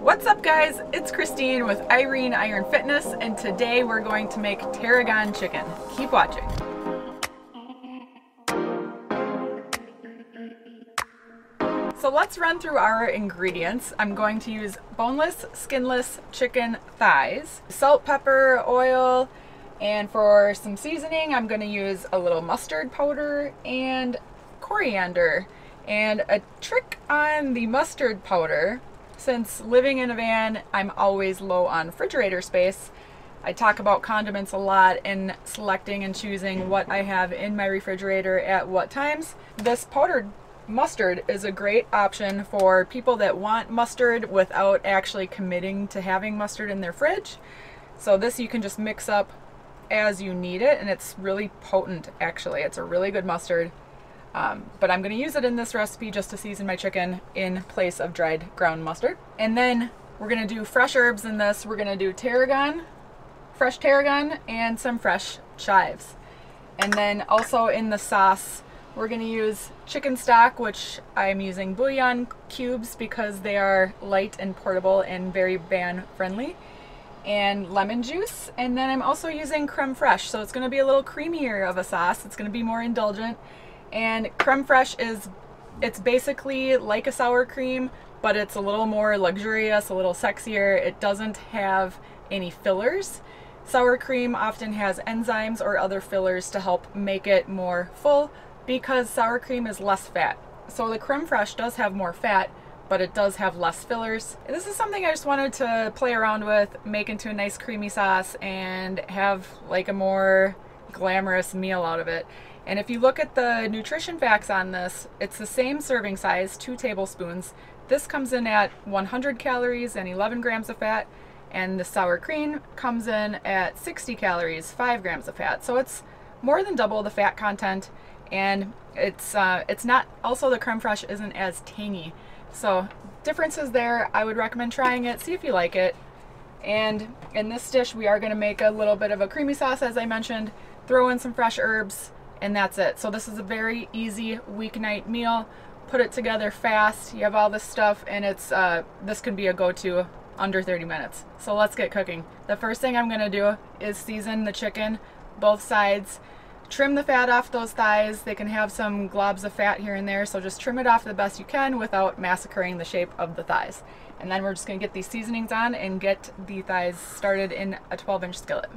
What's up guys, it's Christine with Irene Iron Fitness, and today we're going to make Tarragon chicken. Keep watching. So let's run through our ingredients. I'm going to use boneless, skinless chicken thighs, salt, pepper, oil, and for some seasoning I'm going to use a little mustard powder and coriander. And a trick on the mustard powder, since living in a van, I'm always low on refrigerator space. I talk about condiments a lot and selecting and choosing what I have in my refrigerator at what times. This powdered mustard is a great option for people that want mustard without actually committing to having mustard in their fridge. So this you can just mix up as you need it, and it's really potent actually. It's a really good mustard. But I'm going to use it in this recipe just to season my chicken in place of dried ground mustard. And then we're going to do fresh herbs in this. We're going to do tarragon, fresh tarragon, and some fresh chives. And then also in the sauce, we're going to use chicken stock, which I'm using bouillon cubes because they are light and portable and very van friendly, and lemon juice. And then I'm also using creme fraiche, so it's going to be a little creamier of a sauce. It's going to be more indulgent. And creme fraiche it's basically like a sour cream, but it's a little more luxurious, a little sexier. It doesn't have any fillers. Sour cream often has enzymes or other fillers to help make it more full because sour cream is less fat. So the creme fraiche does have more fat, but it does have less fillers. This is something I just wanted to play around with, make into a nice creamy sauce and have like a more glamorous meal out of it. And if you look at the nutrition facts on this, it's the same serving size, 2 tablespoons. This comes in at 100 calories and 11 grams of fat, and the sour cream comes in at 60 calories, 5 grams of fat. So it's more than double the fat content, and it's not, also the creme fraiche isn't as tangy. So differences there. I would recommend trying it, see if you like it. And in this dish we are going to make a little bit of a creamy sauce, as I mentioned, throw in some fresh herbs, and that's it. So this is a very easy weeknight meal. Put it together fast. You have all this stuff, and it's this can be a go-to under 30 minutes. So let's get cooking. The first thing I'm gonna do is season the chicken, both sides. Trim the fat off those thighs. They can have some globs of fat here and there, so just trim it off the best you can without massacring the shape of the thighs. And then we're just gonna get these seasonings on and get the thighs started in a 12-inch skillet.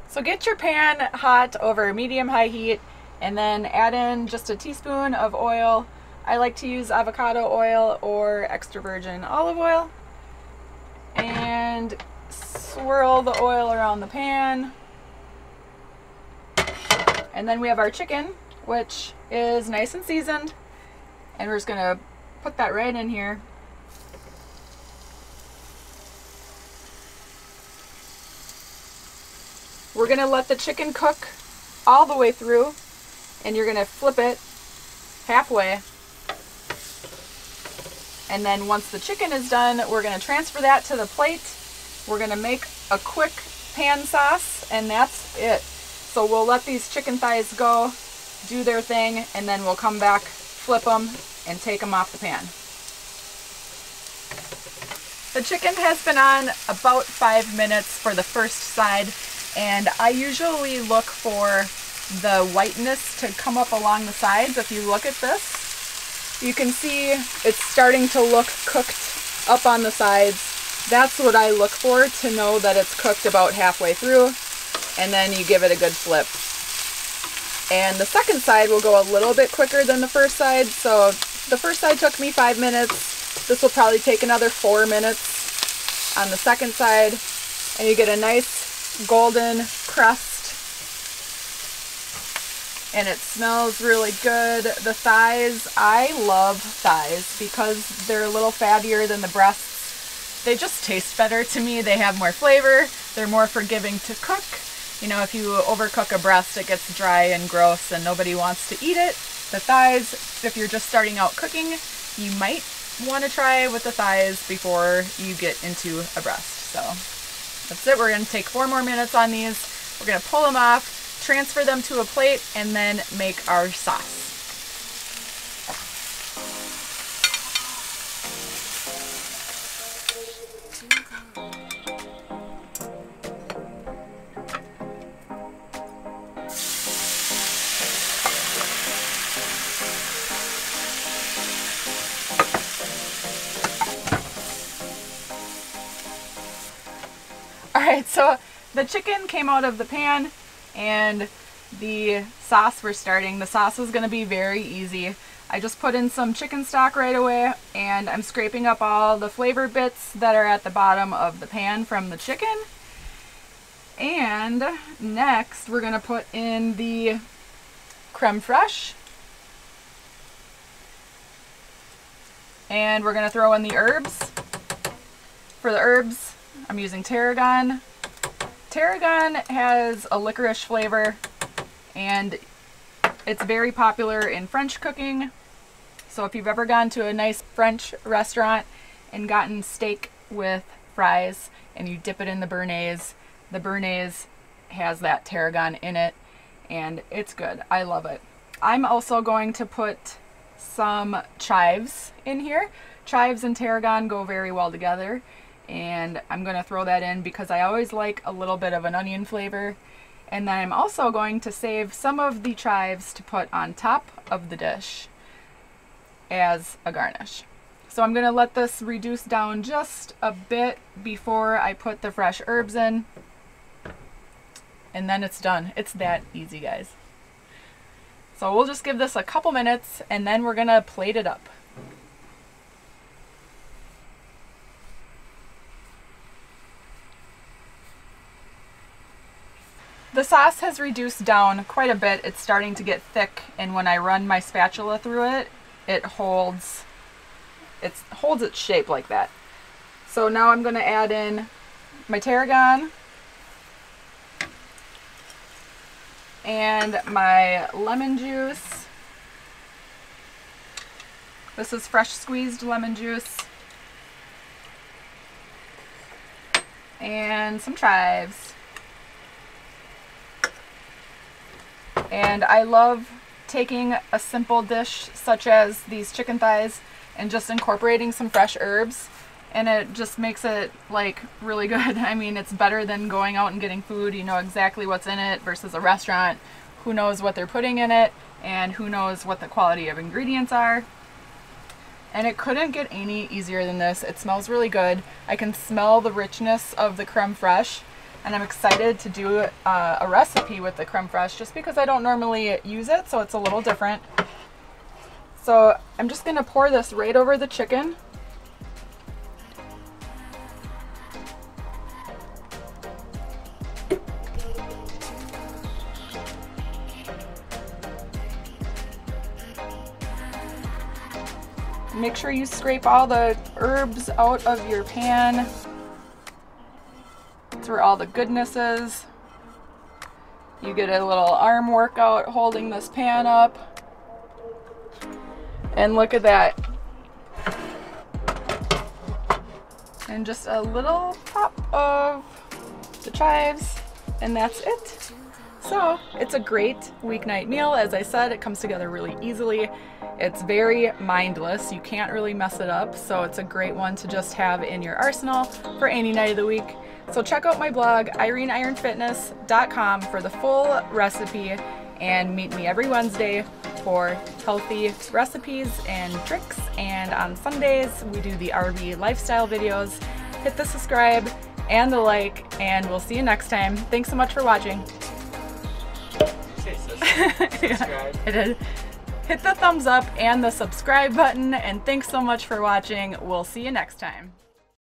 So get your pan hot over medium-high heat, and then add in just a teaspoon of oil. I like to use avocado oil or extra virgin olive oil. And swirl the oil around the pan. And then we have our chicken, which is nice and seasoned. And we're just gonna put that right in here. We're gonna let the chicken cook all the way through, and you're gonna flip it halfway. And then once the chicken is done, we're gonna transfer that to the plate. We're gonna make a quick pan sauce, and that's it. So we'll let these chicken thighs go, do their thing, and then we'll come back, flip them, and take them off the pan. The chicken has been on about 5 minutes for the first side. And I usually look for the whiteness to come up along the sides. If you look at this, you can see it's starting to look cooked up on the sides. That's what I look for to know that it's cooked about halfway through. And then you give it a good flip. And the second side will go a little bit quicker than the first side. So the first side took me 5 minutes. This will probably take another 4 minutes on the second side. And you get a nice golden crust, and it smells really good. The thighs, I love thighs because they're a little fattier than the breasts. They just taste better to me. They have more flavor. They're more forgiving to cook. You know, if you overcook a breast, it gets dry and gross and nobody wants to eat it. The thighs, if you're just starting out cooking, you might want to try with the thighs before you get into a breast. So That's it. We're going to take 4 more minutes on these. We're going to pull them off, transfer them to a plate, and then make our sauce. Alright, so the chicken came out of the pan and the sauce we're starting. The sauce is going to be very easy. I just put in some chicken stock right away, and I'm scraping up all the flavor bits that are at the bottom of the pan from the chicken. And next we're going to put in the creme fraiche. And we're going to throw in the herbs. For the herbs, I'm using Tarragon. Tarragon has a licorice flavor, and it's very popular in French cooking. So if you've ever gone to a nice French restaurant and gotten steak with fries and you dip it in the béarnaise has that Tarragon in it, and it's good. I love it. I'm also going to put some chives in here. Chives and Tarragon go very well together, and I'm going to throw that in because I always like a little bit of an onion flavor. And then I'm also going to save some of the chives to put on top of the dish as a garnish. So I'm going to let this reduce down just a bit before I put the fresh herbs in, and then it's done. It's that easy, guys. So we'll just give this a couple minutes, and then we're going to plate it up. The sauce has reduced down quite a bit. It's starting to get thick, and when I run my spatula through it, it holds its shape like that. So now I'm going to add in my tarragon and my lemon juice. This is fresh squeezed lemon juice. And some chives. And I love taking a simple dish such as these chicken thighs and just incorporating some fresh herbs, and it just makes it like really good. I mean, it's better than going out and getting food. You know exactly what's in it versus a restaurant. Who knows what they're putting in it, and who knows what the quality of ingredients are. And it couldn't get any easier than this. It smells really good. I can smell the richness of the creme fraiche. And I'm excited to do a recipe with the creme fraiche just because I don't normally use it, so it's a little different. So I'm just going to pour this right over the chicken. Make sure you scrape all the herbs out of your pan. That's where all the goodness is. You get a little arm workout holding this pan up. And look at that. And just a little pop of the chives, and that's it. So it's a great weeknight meal. As I said, it comes together really easily. It's very mindless. You can't really mess it up. So it's a great one to just have in your arsenal for any night of the week. So check out my blog, IreneIronFitness.com, for the full recipe, and meet me every Wednesday for healthy recipes and tricks. And on Sundays, we do the RV lifestyle videos. Hit the subscribe and the like, and we'll see you next time. Thanks so much for watching. Yeah, I did. Hit the thumbs up and the subscribe button, and thanks so much for watching. We'll see you next time.